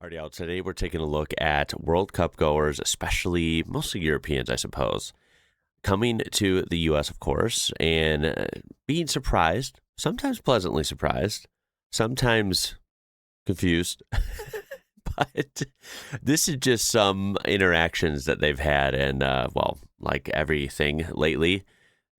Alrighty, out today we're taking a look at World Cup goers, especially mostly Europeans, I suppose, coming to the U.S., of course, and being surprised, sometimes pleasantly surprised, sometimes confused. But this is just some interactions that they've had, and, well, like everything lately,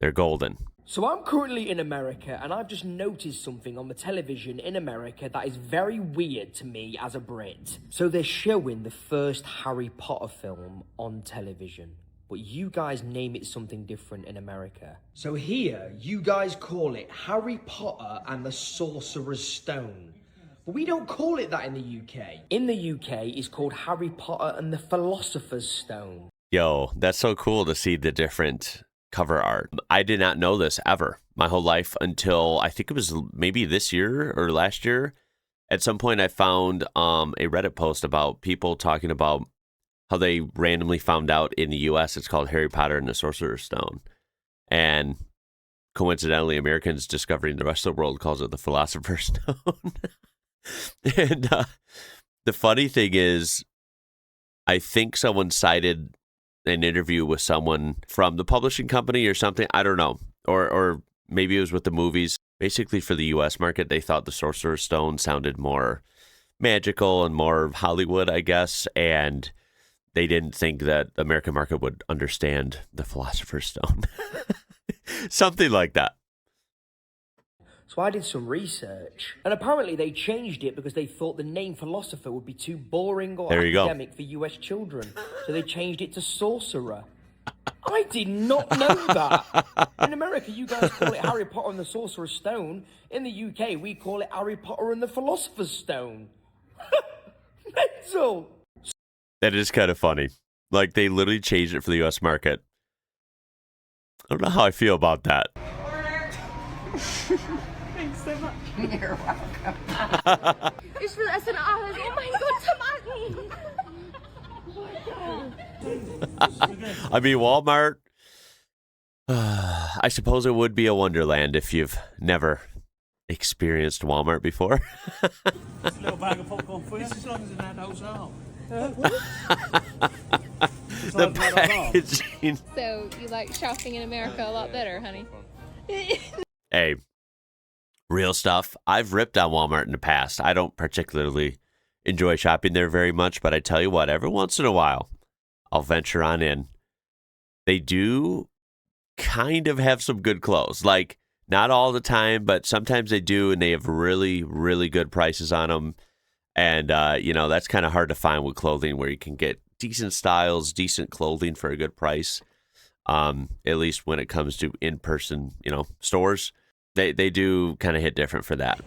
they're golden. So I'm currently in America, and I've just noticed something on the television in America that is very weird to me as a Brit. So they're showing the first Harry Potter film on television, but you guys name it something different in America. So here, you guys call it Harry Potter and the Sorcerer's Stone. But we don't call it that in the UK. In the UK, it's called Harry Potter and the Philosopher's Stone. Yo, that's so cool to see the different cover art. I did not know this ever my whole life until I think it was maybe this year or last year. At some point I found a Reddit post about people talking about how they randomly found out in the US it's called Harry Potter and the Sorcerer's Stone. And coincidentally, Americans discovering the rest of the world calls it the Philosopher's Stone. And the funny thing is, I think someone cited an interview with someone from the publishing company or something. I don't know. Or maybe it was with the movies. Basically, for the U.S. market, they thought the Sorcerer's Stone sounded more magical and more Hollywood, I guess. And they didn't think that the American market would understand the Philosopher's Stone. Something like that. So I did some research, and apparently they changed it because they thought the name philosopher would be too boring or academic for US children. So they changed it to sorcerer. I did not know that. In America, you guys call it Harry Potter and the Sorcerer's Stone. In the UK, we call it Harry Potter and the Philosopher's Stone. Mental. That is kind of funny. Like, they literally changed it for the US market. I don't know how I feel about that. Thanks so much. You're welcome. Ich will essen alles. Oh mein Gott, Tomaten. I mean, Walmart, I suppose it would be a wonderland if you've never experienced Walmart before. A little bag of popcorn for you, as long as it's an hotel. The packaging. So you like shopping in America a lot better, honey? Hey, real stuff. I've ripped on Walmart in the past. I don't particularly enjoy shopping there very much, but I tell you what, every once in a while, I'll venture on in. They do kind of have some good clothes. Like, not all the time, but sometimes they do, and they have really, really good prices on them. And, that's kind of hard to find with clothing, where you can get decent styles, decent clothing for a good price. At least when it comes to in-person, stores. They do kind of hit different for that.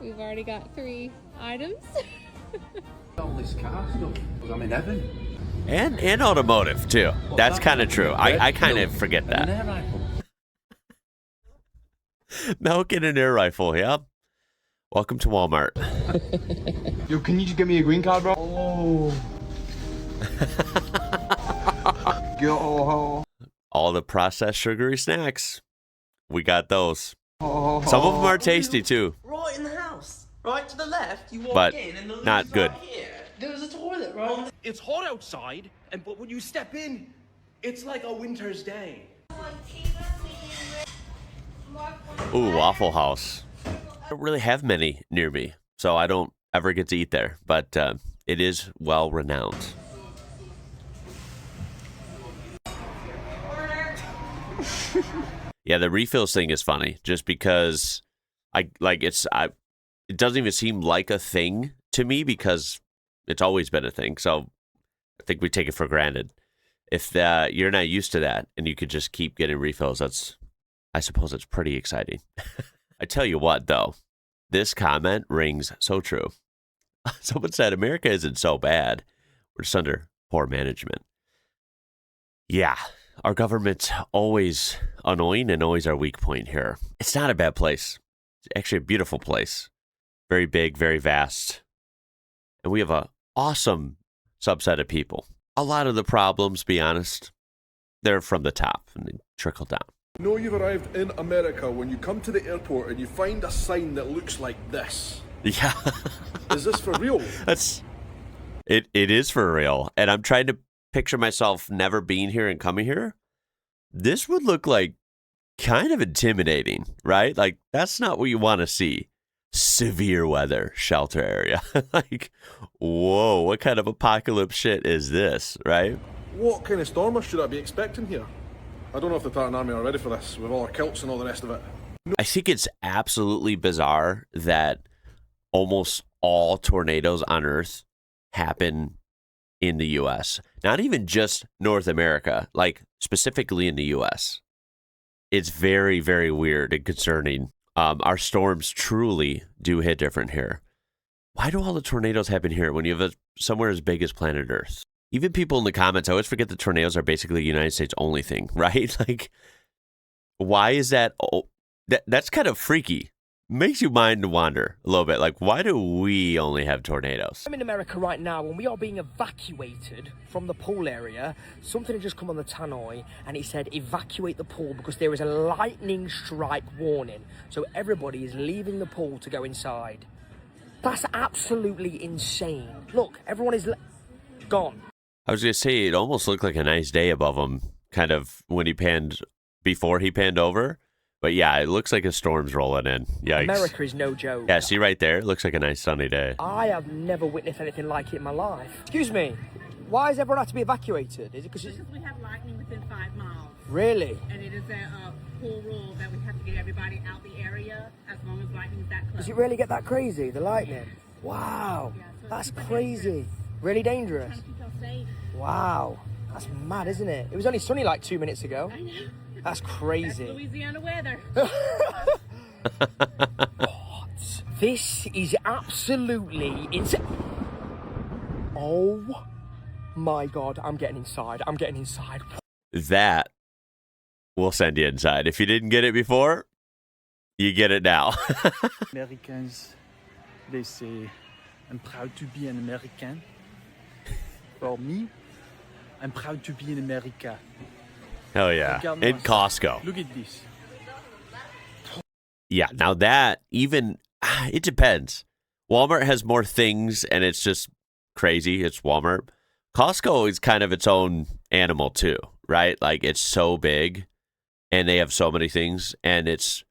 We've already got 3 items. All this car stuff. I'm in heaven. And automotive, too. That's kind of true. I kind of forget that. An air rifle. Milk and an air rifle, yep. Welcome to Walmart. Yo, can you just give me a green card, bro? Oh. Yo. All the processed sugary snacks. We got those. Some of them are tasty, too. Right in the house. Right to the left, you walk But in and the loo's not good. right here. There's a toilet, right? It's hot outside, but when you step in, it's like a winter's day. Ooh, Waffle House. I don't really have many near me, so I don't ever get to eat there. But it is well renowned. Yeah, the refills thing is funny, just because it doesn't even seem like a thing to me because it's always been a thing. So I think we take it for granted. If you're not used to that and you could just keep getting refills, I suppose it's pretty exciting. I tell you what, though, this comment rings so true. Someone said America isn't so bad. We're just under poor management. Yeah. Our government's always annoying and always our weak point here. It's not a bad place. It's actually a beautiful place. Very big, very vast. And we have an awesome subset of people. A lot of the problems, be honest, they're from the top and they trickle down. You know you've arrived in America when you come to the airport and you find a sign that looks like this. Yeah. Is this for real? It is for real. And I'm trying to picture myself never being here and coming here. This would look like kind of intimidating, right? Like, that's not what you want to see. Severe weather shelter area. Like, whoa, what kind of apocalypse shit is this, right? What kind of stormer should I be expecting here? I don't know if the Tartan Army are ready for this, with all our kilts and all the rest of it. I think it's absolutely bizarre that almost all tornadoes on Earth happen in the U.S. Not even just North America, like specifically in the U.S. It's very, very weird and concerning. Our storms truly do hit different here. Why do all the tornadoes happen here when you have somewhere as big as planet Earth? Even people in the comments, I always forget that tornadoes are basically a United States only thing, right? Like, why is that? That's kind of freaky. Makes you mind to wander a little bit. Like, why do we only have tornadoes? I'm in America right now, and we are being evacuated from the pool area. Something had just come on the tannoy, and it said evacuate the pool because there is a lightning strike warning. So everybody is leaving the pool to go inside. That's absolutely insane. Look, everyone is gone. I was going to say, it almost looked like a nice day above him, kind of when he panned, before he panned over. But yeah, it looks like a storm's rolling in. Yikes. America is no joke. Yeah, see right there? It looks like a nice sunny day. I have never witnessed anything like it in my life. Excuse me, why does everyone have to be evacuated? Is it because we have lightning within 5 miles. Really? And it is a full rule that we have to get everybody out the area as long as lightning is that close. Does it really get that crazy, the lightning? Wow, Yeah, so that's super crazy. dangerous. Really dangerous. Trying to keep us safe. Wow, that's mad, isn't it? It was only sunny like 2 minutes ago. I know. That's crazy. That's Louisiana weather. What? This is absolutely insane. Oh my God, I'm getting inside. I'm getting inside. That will send you inside. If you didn't get it before, you get it now. Americans, they say, I'm proud to be an American. For me, I'm proud to be in America. Hell yeah. In Costco. Look at this. Yeah, now that even, it depends. Walmart has more things and it's just crazy. It's Walmart. Costco is kind of its own animal too, right? Like, it's so big and they have so many things and it's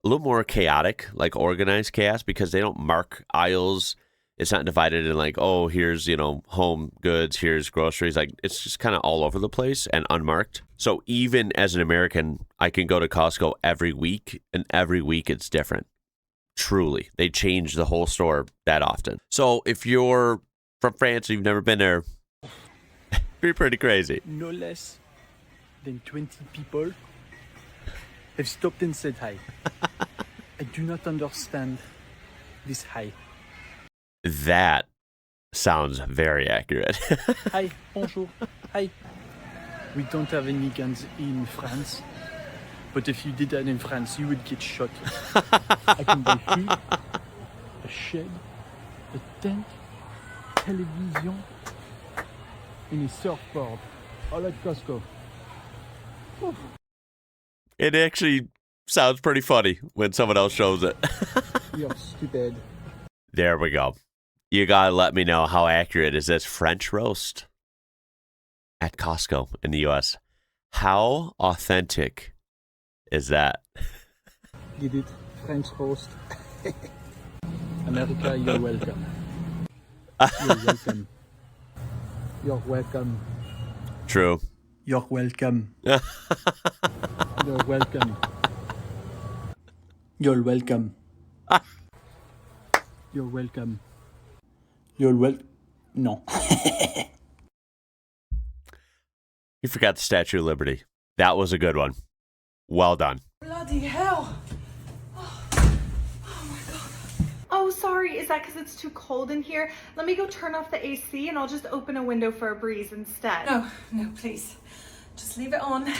a little more chaotic, like organized chaos, because they don't mark aisles. It's not divided in like, oh, here's, home goods, here's groceries. Like, it's just kind of all over the place and unmarked. So even as an American, I can go to Costco every week, and every week it's different. Truly. They change the whole store that often. So if you're from France, you've never been there, be pretty crazy. No less than 20 people have stopped and said hi. I do not understand this hi. That sounds very accurate. Hi, bonjour, hi. We don't have any guns in France, but if you did that in France, you would get shot. I can buy food, a shed, a tent, television, and a surfboard, all at Costco. Oof. It actually sounds pretty funny when someone else shows it. You're stupid. There we go. You gotta let me know how accurate is this French roast at Costco in the U.S. How authentic is that? Get it? French roast. America, you're welcome. You're welcome. You're welcome. True. You're welcome. You're welcome. You're welcome. You're welcome. You're No. You forgot the Statue of Liberty. That was a good one. Well done. Bloody hell. Oh, sorry. Is that because it's too cold in here? Let me go turn off the AC and I'll just open a window for a breeze instead. No, please. Just leave it on.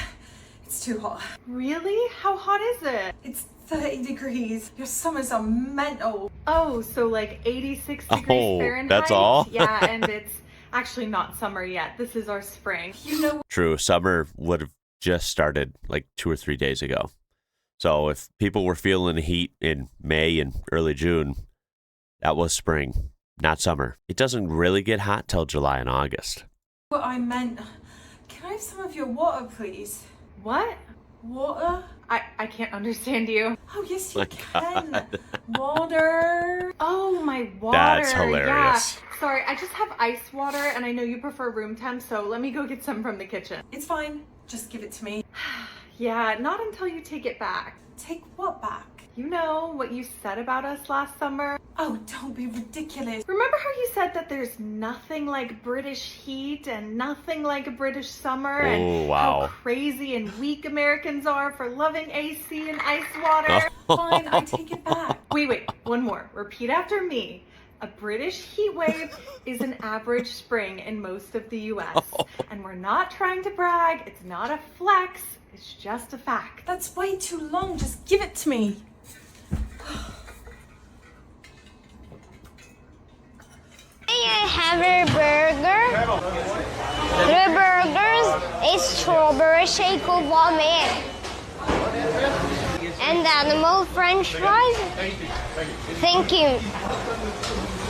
It's too hot. Really? How hot is it? It's 30 degrees. Your summers are mental. Oh, so like 86 degrees Fahrenheit? That's all? Yeah, and it's actually not summer yet. This is our spring. You know. True. Summer would have just started like 2 or 3 days ago. So if people were feeling the heat in May and early June, That was spring, not summer. It doesn't really get hot till July and August. What I meant, can I have some of your water, please? What? Water? I can't understand you. Oh, yes, you can. Water. Oh, my water. That's hilarious. Yeah. Sorry, I just have ice water, and I know you prefer room temp, so let me go get some from the kitchen. It's fine. Just give it to me. Yeah, not until you take it back. Take what back? You know what you said about us last summer? Oh, don't be ridiculous. Remember how you said that there's nothing like British heat and nothing like a British summer? And wow. how crazy and weak Americans are for loving AC and ice water? Fine, I take it back. Wait, one more. Repeat after me. A British heat wave is an average spring in most of the US. And we're not trying to brag. It's not a flex. It's just a fact. That's way too long. Just give it to me. I have a burger. The burgers is strawberry shake of vomit. And animal french fries. Thank you.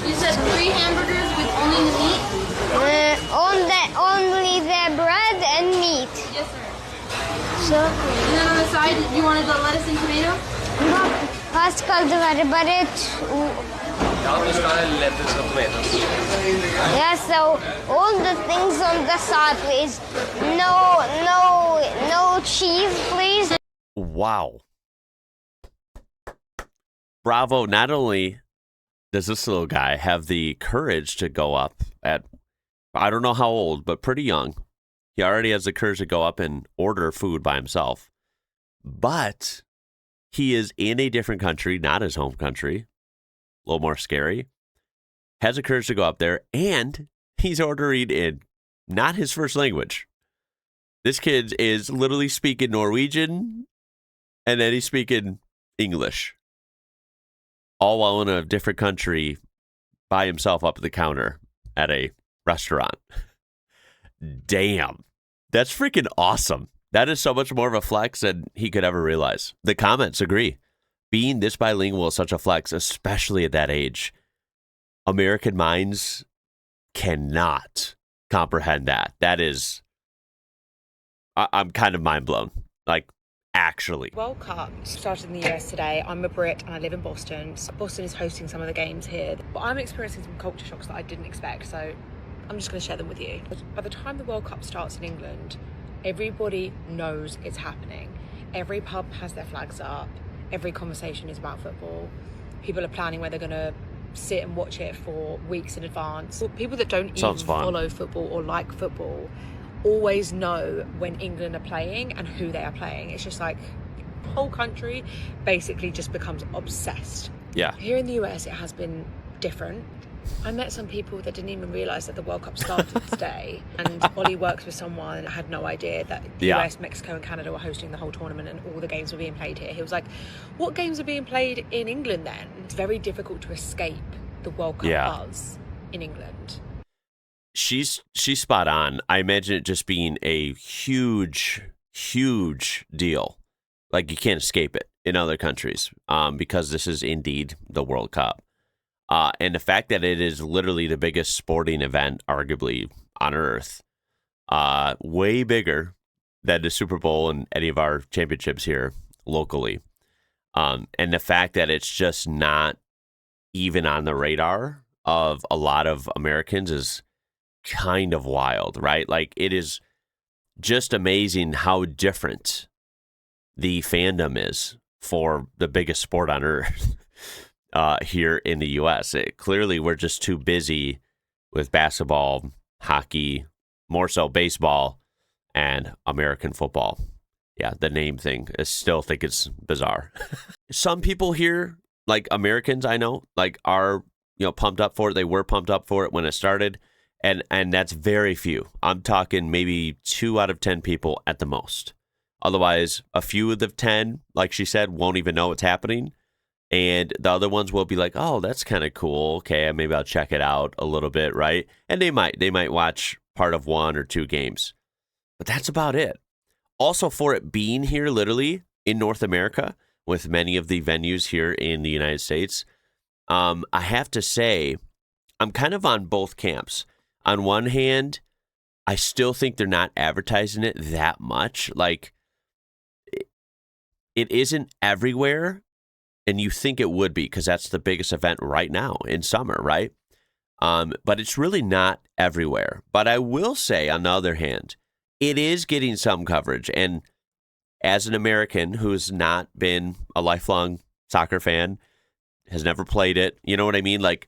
You said 3 hamburgers with only the meat? Only the bread and meat. Yes, sir. So, And then on the side, you wanted the lettuce and tomato? Pascal, yeah, so all the things on the side, please. No cheese, please. Wow. Bravo. Not only does this little guy have the courage to go up at, I don't know how old, but pretty young. He already has the courage to go up and order food by himself. But he is in a different country, not his home country. A little more scary. Has the courage to go up there, and he's ordering in not his first language. This kid is literally speaking Norwegian, and then he's speaking English. All while in a different country by himself up at the counter at a restaurant. Damn. That's freaking awesome. That is so much more of a flex than he could ever realize. The comments agree. Being this bilingual is such a flex, especially at that age. American minds cannot comprehend that. That is, I'm kind of mind blown. Like, actually. World Cup started in the US today. I'm a Brit and I live in Boston. So Boston is hosting some of the games here. But I'm experiencing some culture shocks that I didn't expect. So I'm just going to share them with you. By the time the World Cup starts in England, everybody knows it's happening. Every pub has their flags up. Every conversation is about football. People are planning where they're going to sit and watch it for weeks in advance. People that don't even follow football or like football always know when England are playing and who they are playing. It's just like the whole country basically just becomes obsessed. Yeah. Here in the US, it has been different. I met some people that didn't even realise that the World Cup started today. And Ollie works with someone that had no idea that the US, Mexico and Canada were hosting the whole tournament and all the games were being played here. He was like, what games are being played in England then? It's very difficult to escape the World Cup buzz in England. She's spot on. I imagine it just being a huge, huge deal. Like you can't escape it in other countries because this is indeed the World Cup. And the fact that it is literally the biggest sporting event, arguably, on Earth, way bigger than the Super Bowl and any of our championships here locally. And the fact that it's just not even on the radar of a lot of Americans is kind of wild, right? Like, it is just amazing how different the fandom is for the biggest sport on Earth. Here in the U.S. Clearly, we're just too busy with basketball, hockey, more so baseball, and American football. Yeah, the name thing, I still think it's bizarre. Some people here, like Americans I know, like are pumped up for it. They were pumped up for it when it started, and that's very few. I'm talking maybe 2 out of 10 people at the most. Otherwise, a few of the 10, like she said, won't even know what's happening. And the other ones will be like, oh, that's kind of cool. Okay, maybe I'll check it out a little bit, right? And they might watch part of 1 or 2 games. But that's about it. Also, for it being here literally in North America, with many of the venues here in the United States, I have to say, I'm kind of on both camps. On one hand, I still think they're not advertising it that much. Like, it isn't everywhere, and you think it would be because that's the biggest event right now in summer, right? But it's really not everywhere. But I will say, on the other hand, it is getting some coverage. And as an American who's not been a lifelong soccer fan, has never played it, you know what I mean? Like,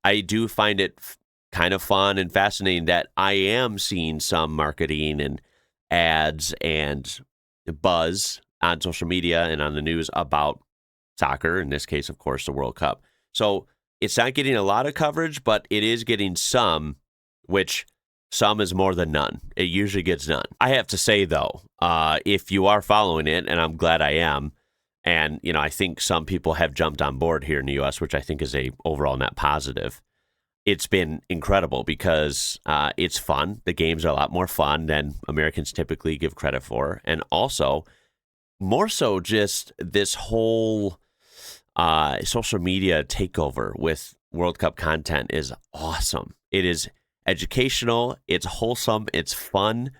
I do find it kind of fun and fascinating that I am seeing some marketing and ads and buzz on social media and on the news about soccer, in this case, of course, the World Cup. So it's not getting a lot of coverage, but it is getting some, which some is more than none. It usually gets none. I have to say, though, if you are following it, and I'm glad I am, and, you know, I think some people have jumped on board here in the U.S., which I think is a overall net positive. It's been incredible because it's fun. The games are a lot more fun than Americans typically give credit for. And also, more so, just this whole social media takeover with World Cup content is awesome. It is educational, it's wholesome, it's fun,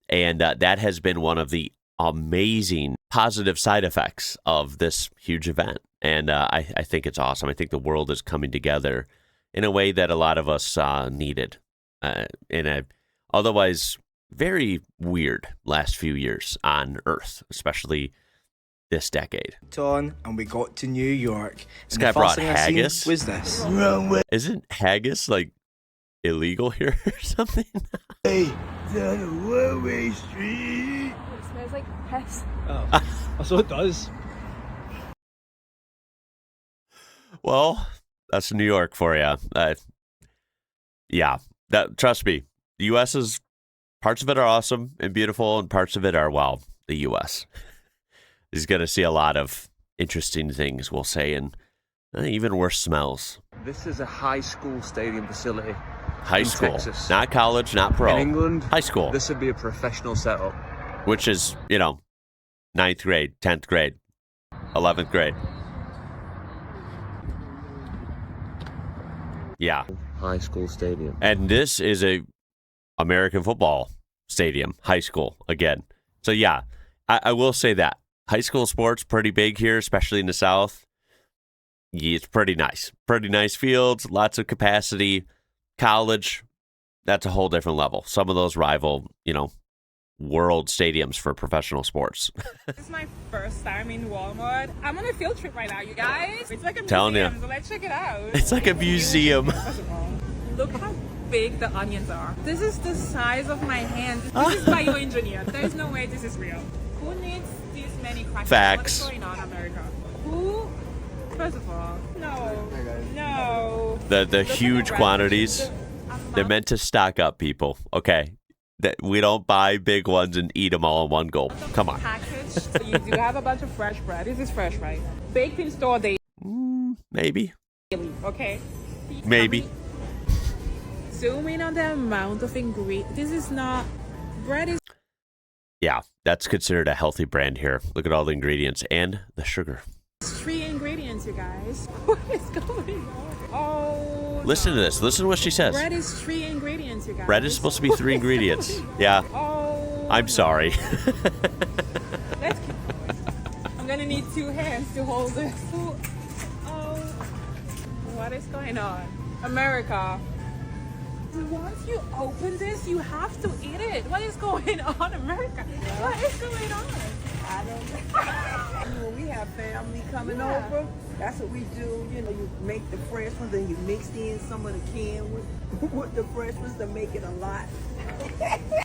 and that has been one of the amazing positive side effects of this huge event. And I think it's awesome. I think the world is coming together in a way that a lot of us needed in a otherwise very weird last few years on Earth, especially this decade. And we got to New York. This guy brought haggis. Was this? Isn't haggis like illegal here or something? Hey, down a one-way street. It smells like piss. Oh, so it does. Well, that's New York for you. Yeah, trust me, the U.S. is, parts of it are awesome and beautiful, and parts of it are, well, the U.S. is going to see a lot of interesting things, we'll say, and even worse smells. This is a high school stadium facility. High school, Texas. Not college, not pro. In England, high school. This would be a professional setup. Which is, 9th grade, 10th grade, 11th grade. Yeah. High school stadium. And this is a American football stadium, high school, again. So, yeah, I will say that. High school sports, pretty big here, especially in the South. Yeah, it's pretty nice. Pretty nice fields, lots of capacity. College, that's a whole different level. Some of those rival, world stadiums for professional sports. This is my first time in Walmart. I'm on a field trip right now, you guys. It's like a Telling museum, you. so let's check it out. It's like a museum. Look how big the onions are. This is the size of my hand. This is bioengineered. There's no way this is real. Who needs these many crackers? Facts. What's going on, America? Who? First of all, no. The huge quantities, they're meant to stock up people, okay? That we don't buy big ones and eat them all in one gulp. Come on. Package, so you do have a bunch of fresh bread. This is fresh, right? Baked in store daily. Maybe. Okay. Maybe. Zoom in on the amount of ingredients. This is not bread. Is Yeah, that's considered a healthy brand here. Look at all the ingredients and the sugar. 3 ingredients, you guys. What is going on? Oh. Listen to this. Listen to what she says. Bread is 3 ingredients, you guys. Bread is supposed to be 3 ingredients. Yeah. Oh. I'm sorry. Let's keep going. I'm gonna need 2 hands to hold this. Oh. What is going on? America. Once you open this, you have to eat it. What is going on, America? What is going on? I don't know. We have family coming over. That's what we do. You make the fresh ones and you mix in some of the canned with the fresh ones to make it a lot.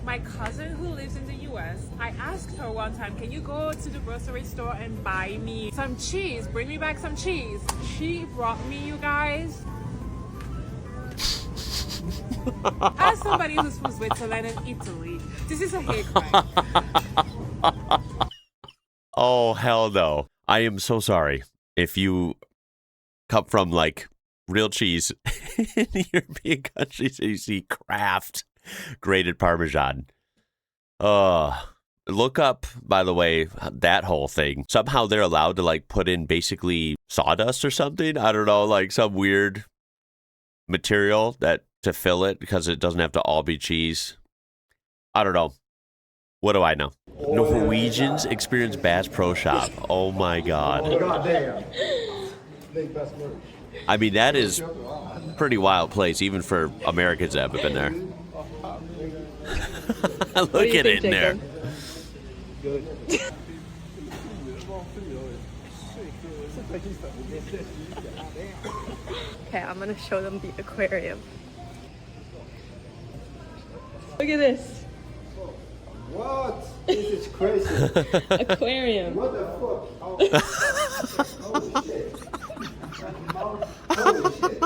My cousin who lives in the US, I asked her one time, can you go to the grocery store and buy me some cheese? Bring me back some cheese. She brought me, you guys. As somebody who's from Switzerland and Italy, this is a hate crime. Oh, hell no. I am so sorry if you come from, real cheese in European countries and you see Kraft grated Parmesan. Look up, by the way, that whole thing. Somehow they're allowed to like put in basically sawdust or something. I don't know, like some weird material that to fill it because it doesn't have to all be cheese. I don't know. What do I know? Norwegians experience Bass Pro Shop. Oh my God. I mean, that is a pretty wild place, even for Americans that haven't been there. Look at it in there. Okay, I'm gonna show them the aquarium. Look at this. What? This is crazy. Aquarium. What the fuck? Oh. Holy shit. Holy shit.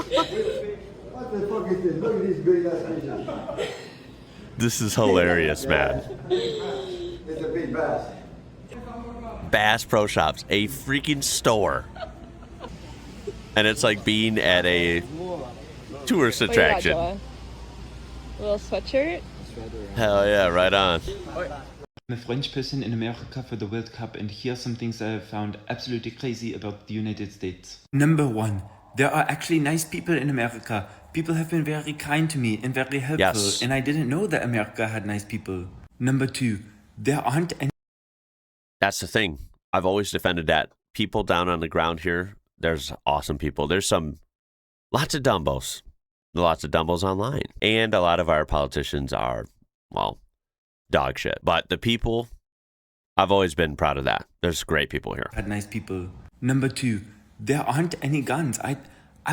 What the fuck is this? Look at these big ass fishes. This is hilarious, man. It's a big bass. Bass Pro Shops, a freaking store. And it's like being at a tourist attraction. A little sweatshirt. Hell yeah, right on. I'm a French person in America for the World Cup, and here are some things I have found absolutely crazy about the United States. Number one, there are actually nice people in America. People have been very kind to me and very helpful, Yes. and I didn't know that America had nice people. Number two, there aren't any... That's the thing. I've always defended that. People down on the ground here, there's awesome people. There's lots of dumbos. Lots of dumbos online. And a lot of our politicians are, well, dog shit. But the people, I've always been proud of that. There's great people here. Had nice people. Number two, there aren't any guns. I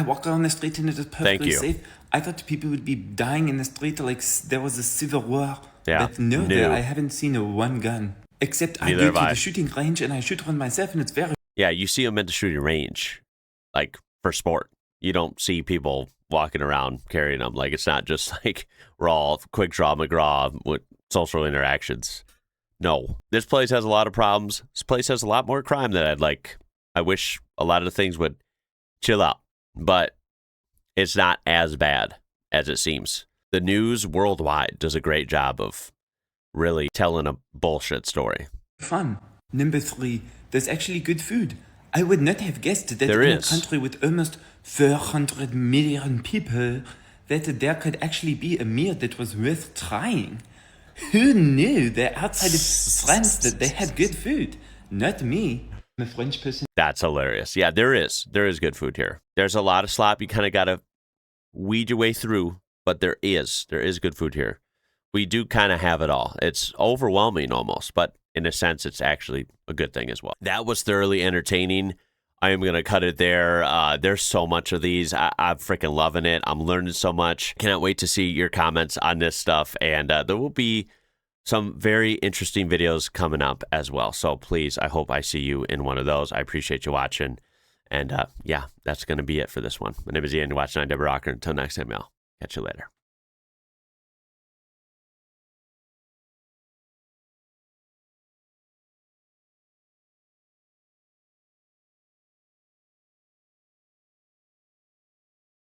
walk around the street and it is perfectly safe. I thought people would be dying in the street like there was a civil war. Yeah. But no, there I haven't seen one gun. Except I go to the shooting range and I shoot one myself and it's very... Yeah, you see them at the shooting range, like for sport. You don't see people walking around carrying them. Like it's not just like raw, quick draw McGraw with social interactions. No, this place has a lot of problems. This place has a lot more crime than I'd like. I wish a lot of the things would chill out, but it's not as bad as it seems. The news worldwide does a great job of really telling a bullshit story. Fun. Number three, there's actually good food. I would not have guessed that in a country with almost 400 million people, that there could actually be a meal that was worth trying. Who knew that outside of France that they had good food? Not me. I'm a French person. That's hilarious. Yeah, there is. There is good food here. There's a lot of slop. You kind of got to weed your way through, but there is good food here. We do kind of have it all. It's overwhelming almost, but in a sense, it's actually a good thing as well. That was thoroughly entertaining. I am going to cut it there. There's so much of these. I'm freaking loving it. I'm learning so much. Cannot wait to see your comments on this stuff. And there will be some very interesting videos coming up as well. So please, I hope I see you in one of those. I appreciate you watching. And yeah, that's going to be it for this one. My name is Ian. You're watching IWrocker. Until next time, y'all. Catch you later.